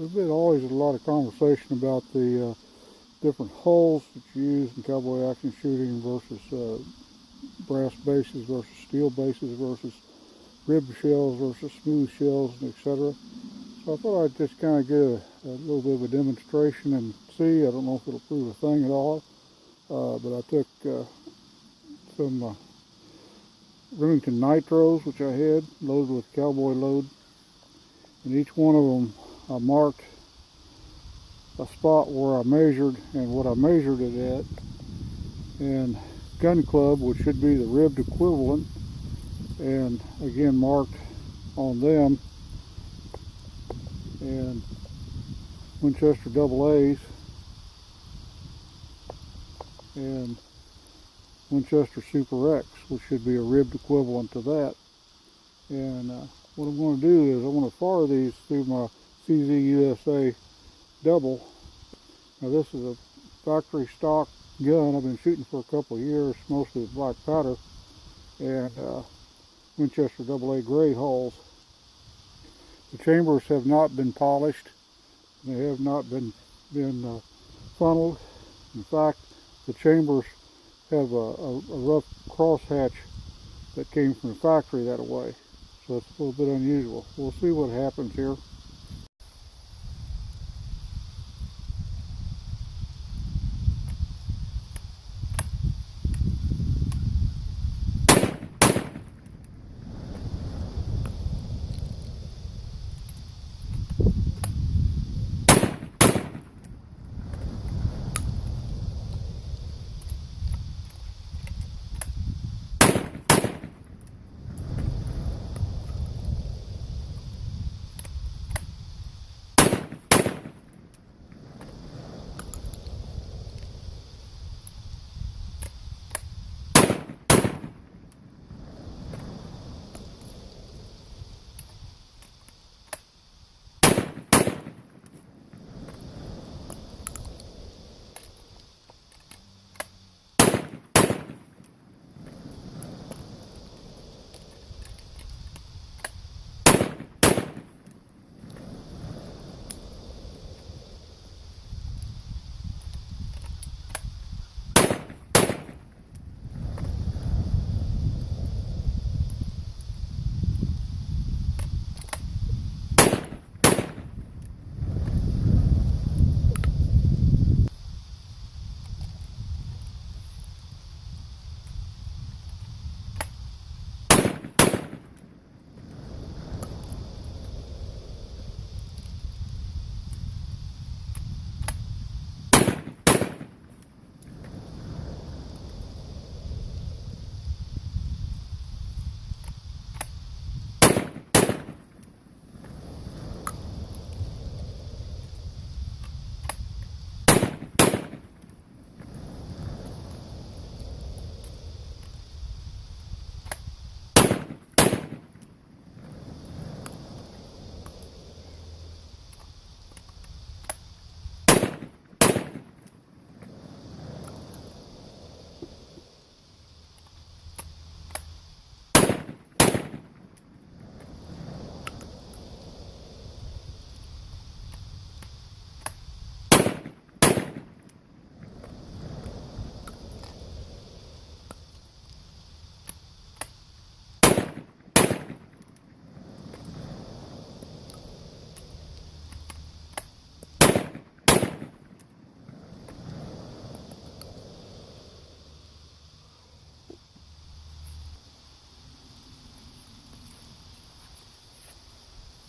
there's been always a lot of conversation about the different hulls that you use in cowboy action shooting versus brass bases versus steel bases versus rib shells versus smooth shells, and etc. So I thought I'd just kind of give a little bit of a demonstration and see. I don't know if it'll prove a thing at all, but I took some Remington Nitros, which I had loaded with Cowboy load, and each one of them I marked a spot where I measured and what I measured it at, and gun club, which should be the ribbed equivalent, and again marked on them, and Winchester AA's and Winchester Super X, which should be a ribbed equivalent to that. And what I'm going to do is I want to fire these through my CZ-USA double. Now this is a factory stock gun I've been shooting for a couple of years, mostly with black powder and Winchester AA gray hulls. The chambers have not been polished. They have not been funneled. In fact, the chambers have a rough crosshatch that came from the factory that way. So it's a little bit unusual. We'll see what happens here.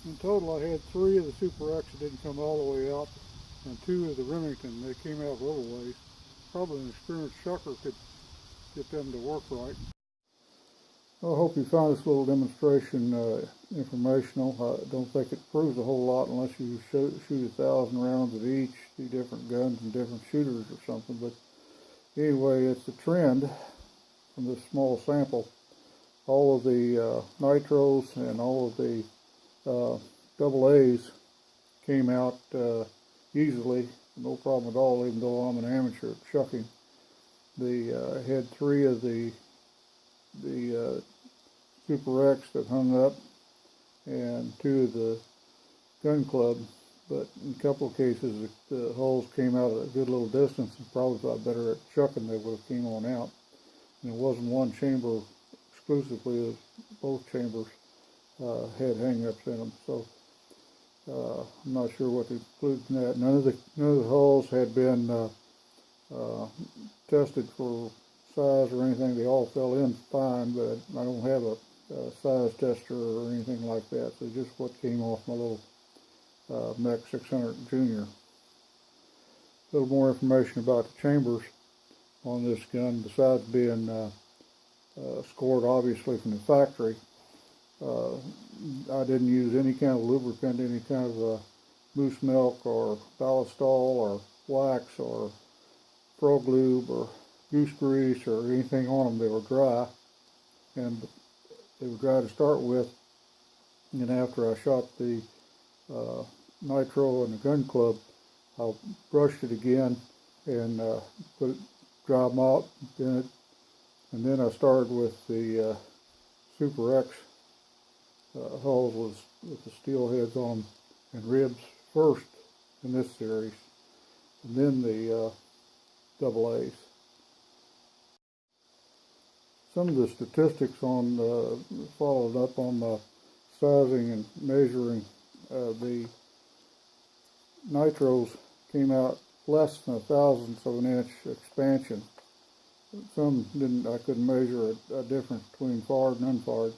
In total, I had 3 of the Super X that didn't come all the way out, and 2 of the Remington. They came out a little ways. Probably an experienced shucker could get them to work right. Well, I hope you found this little demonstration informational. I don't think it proves a whole lot unless you shoot 1,000 rounds of each, the different guns and different shooters or something. But anyway, it's a trend from this small sample. All of the nitros and all of the AA's came out easily, no problem at all, even though I'm an amateur at shucking. I had 3 of the Super X that hung up, and 2 of the gun club, but in a couple of cases the holes came out at a good little distance, and probably if I was better at chucking, they would have came on out. And it wasn't one chamber exclusively, it was both chambers had hang-ups in them. So I'm not sure what to include in that. None of the holes had been tested for size or anything. They all fell in fine, but I don't have a size tester or anything like that. So just what came off my little Mech 600 Junior. A little more information about the chambers on this gun, besides being scored obviously from the factory. I didn't use any kind of lubricant, any kind of moose milk or ballastol or wax or frog lube or goose grease or anything on them. They were dry, and they were dry to start with. And after I shot the nitro and the gun club, I brushed it again and put it, dry mop in it, and then I started with the Super X hulls with the steel heads on and ribs first in this series, and then the double A's. Some of the statistics on followed up on the sizing and measuring. The nitros came out less than a thousandth of an inch expansion. Some didn't. I couldn't measure a difference between fired and unfired.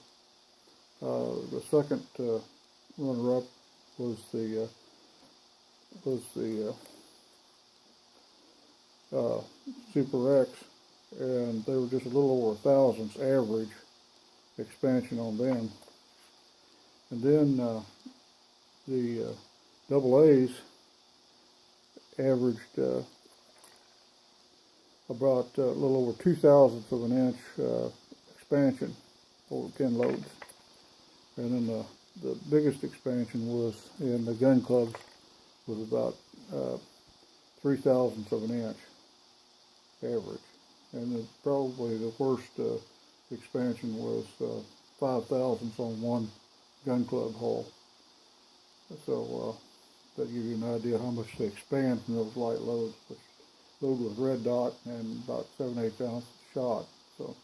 The second runner-up was the Super X, and they were just a little over a thousandths average expansion on them. And then the double A's averaged about a little over 2/1000 of an inch expansion over 10 loads. And then the biggest expansion was in the gun clubs, was about 3/1000 of an inch average. And probably the worst expansion was 5/1000 on one gun club hull. So that gives you an idea how much they expand from those light loads, which load with red dot and about 7/8 ounce shot. So